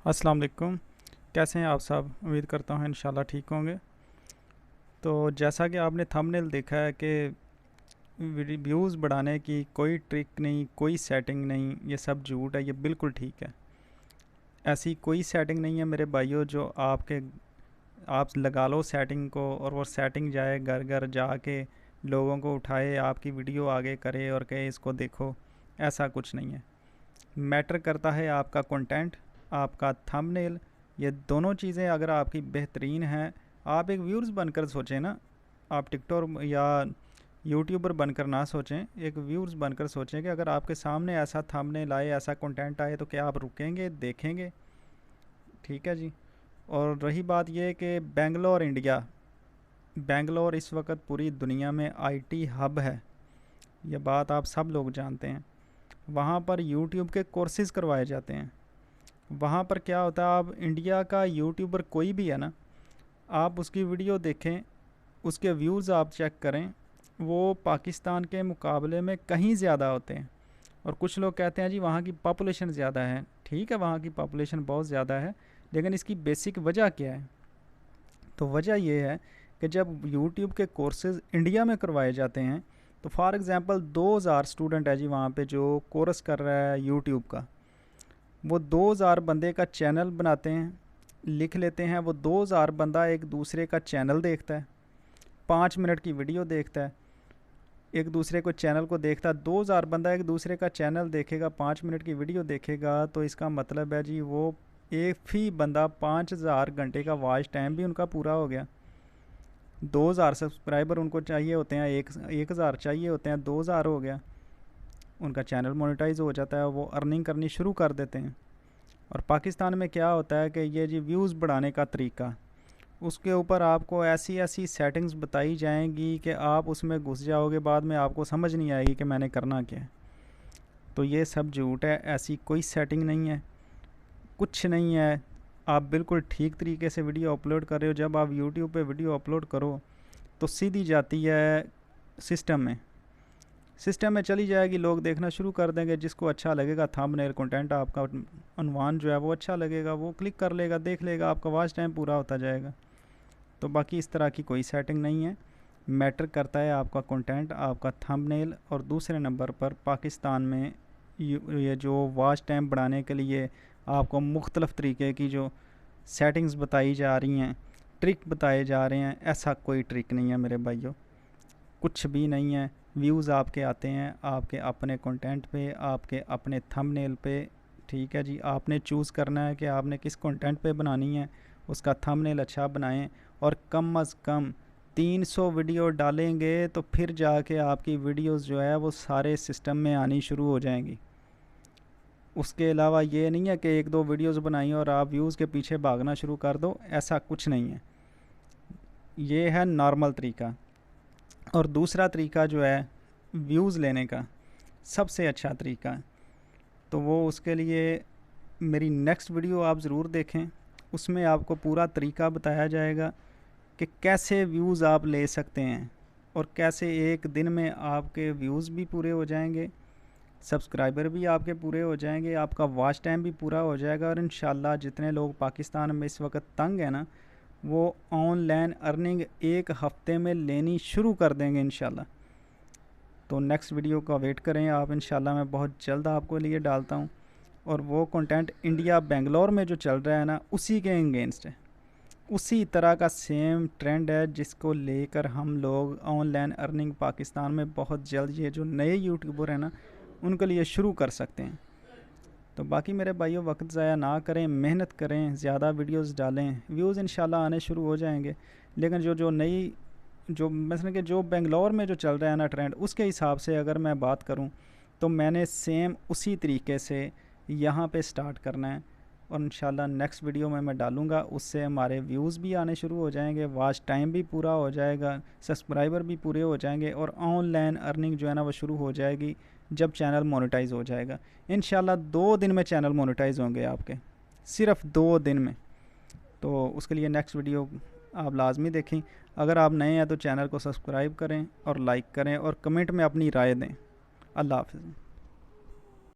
अस्सलाम वालेकुम। कैसे हैं आप सब? उम्मीद करता हूँ इंशाल्लाह ठीक होंगे। तो जैसा कि आपने थंबनेल देखा है कि व्यूज़ बढ़ाने की कोई ट्रिक नहीं, कोई सेटिंग नहीं, ये सब झूठ है, ये बिल्कुल ठीक है। ऐसी कोई सेटिंग नहीं है मेरे भाइयों जो आप लगा लो सेटिंग को और वो सेटिंग जाए घर घर जाके लोगों को उठाए, आपकी वीडियो आगे करे और कहे इसको देखो। ऐसा कुछ नहीं है। मैटर करता है आपका कंटेंट, आपका थंबनेल। ये दोनों चीज़ें अगर आपकी बेहतरीन हैं, आप एक व्यूअर्स बनकर सोचें ना। आप टिकटॉक या यूट्यूबर बनकर ना सोचें, एक व्यूअर्स बनकर सोचें कि अगर आपके सामने ऐसा थंबनेल आए, ऐसा कंटेंट आए, तो क्या आप रुकेंगे, देखेंगे? ठीक है जी। और रही बात ये कि बेंगलोर इंडिया, बेंगलोर इस वक्त पूरी दुनिया में आईटी हब है। ये बात आप सब लोग जानते हैं। वहाँ पर यूट्यूब के कोर्सेज़ करवाए जाते हैं। वहाँ पर क्या होता है, आप इंडिया का यूट्यूबर कोई भी है ना, आप उसकी वीडियो देखें, उसके व्यूज़ आप चेक करें, वो पाकिस्तान के मुकाबले में कहीं ज़्यादा होते हैं। और कुछ लोग कहते हैं जी वहाँ की पॉपुलेशन ज़्यादा है। ठीक है, वहाँ की पॉपुलेशन बहुत ज़्यादा है, लेकिन इसकी बेसिक वजह क्या है? तो वजह ये है कि जब यूट्यूब के कोर्सेज़ इंडिया में करवाए जाते हैं, तो फॉर एग्ज़ाम्पल 2000 स्टूडेंट है जी वहाँ पे जो कोर्स कर रहा है यूट्यूब का। वो 2000 बंदे का चैनल बनाते हैं, लिख लेते हैं। वो 2000 बंदा एक दूसरे का चैनल देखता है, 5 मिनट की वीडियो देखता है, एक दूसरे को चैनल को देखता है। 2000 बंदा एक दूसरे का चैनल देखेगा, 5 मिनट की वीडियो देखेगा, तो इसका मतलब है जी वो एक ही बंदा 5000 घंटे का वॉच टाइम भी उनका पूरा हो गया। 2000 सब्सक्राइबर उनको चाहिए होते हैं, 1000 चाहिए होते हैं, 2000 हो गया, उनका चैनल मोनेटाइज हो जाता है, वो अर्निंग करनी शुरू कर देते हैं। और पाकिस्तान में क्या होता है कि ये जी व्यूज़ बढ़ाने का तरीका, उसके ऊपर आपको ऐसी ऐसी सेटिंग्स बताई जाएंगी कि आप उसमें घुस जाओगे, बाद में आपको समझ नहीं आएगी कि मैंने करना क्या है। तो ये सब झूठ है, ऐसी कोई सेटिंग नहीं है, कुछ नहीं है। आप बिल्कुल ठीक तरीके से वीडियो अपलोड कर रहे हो। जब आप यूट्यूब पे वीडियो अपलोड करो तो सीधी जाती है सिस्टम में, सिस्टम में चली जाएगी, लोग देखना शुरू कर देंगे। जिसको अच्छा लगेगा थंबनेल कंटेंट, आपका अनवान जो है वो अच्छा लगेगा, वो क्लिक कर लेगा, देख लेगा, आपका वॉच टाइम पूरा होता जाएगा। तो बाकी इस तरह की कोई सेटिंग नहीं है। मैटर करता है आपका कंटेंट, आपका थंबनेल। और दूसरे नंबर पर पाकिस्तान में ये जो वॉच टाइम बढ़ाने के लिए आपको मुख्तलिफ़ तरीके की जो सेटिंग्स बताई जा रही हैं, ट्रिक बताए जा रहे हैं, ऐसा कोई ट्रिक नहीं है मेरे भाइयों, कुछ भी नहीं है। व्यूज़ आपके आते हैं आपके अपने कंटेंट पे, आपके अपने थंबनेल पे। ठीक है जी, आपने चूज़ करना है कि आपने किस कंटेंट पे बनानी है, उसका थंबनेल अच्छा बनाएं। और कम अज़ कम 300 वीडियो डालेंगे तो फिर जाके आपकी वीडियोस जो है वो सारे सिस्टम में आनी शुरू हो जाएंगी। उसके अलावा ये नहीं है कि एक दो वीडियोस बनाई और आप व्यूज़ के पीछे भागना शुरू कर दो, ऐसा कुछ नहीं है। ये है नॉर्मल तरीका। और दूसरा तरीका जो है व्यूज़ लेने का, सबसे अच्छा तरीका है, तो वो उसके लिए मेरी नेक्स्ट वीडियो आप ज़रूर देखें। उसमें आपको पूरा तरीका बताया जाएगा कि कैसे व्यूज़ आप ले सकते हैं और कैसे एक दिन में आपके व्यूज़ भी पूरे हो जाएंगे, सब्सक्राइबर भी आपके पूरे हो जाएंगे, आपका वॉच टाइम भी पूरा हो जाएगा। और इंशाल्लाह जितने लोग पाकिस्तान में इस वक्त तंग हैं ना, वो ऑनलाइन अर्निंग एक हफ़्ते में लेनी शुरू कर देंगे इंशाल्लाह। तो नेक्स्ट वीडियो का वेट करें आप, इंशाल्लाह मैं बहुत जल्द आपको लिए डालता हूँ। और वो कंटेंट इंडिया बेंगलोर में जो चल रहा है ना, उसी के अगेंस्ट है, उसी तरह का सेम ट्रेंड है जिसको लेकर हम लोग ऑनलाइन अर्निंग पाकिस्तान में बहुत जल्द ये जो नए यूट्यूबर हैं ना उनके लिए शुरू कर सकते हैं। तो बाकी मेरे भाइयों, वक्त ज़ाया ना करें, मेहनत करें, ज़्यादा वीडियोस डालें, व्यूज़ इंशाल्लाह आने शुरू हो जाएंगे। लेकिन जो जो नई जो मसलन कि जो बेंगलोर में जो चल रहा है ना ट्रेंड, उसके हिसाब से अगर मैं बात करूं तो मैंने सेम उसी तरीके से यहाँ पे स्टार्ट करना है। और इंशाल्लाह नेक्स्ट वीडियो में मैं डालूँगा, उससे हमारे व्यूज़ भी आने शुरू हो जाएंगे, वॉच टाइम भी पूरा हो जाएगा, सब्सक्राइबर भी पूरे हो जाएंगे और ऑनलाइन अर्निंग जो है ना वो शुरू हो जाएगी जब चैनल मोनेटाइज हो जाएगा। इंशाल्लाह 2 दिन में चैनल मोनेटाइज होंगे आपके, सिर्फ 2 दिन में। तो उसके लिए नेक्स्ट वीडियो आप लाजमी देखें। अगर आप नए हैं तो चैनल को सब्सक्राइब करें और लाइक करें और कमेंट में अपनी राय दें। अल्लाह हाफ़िज़।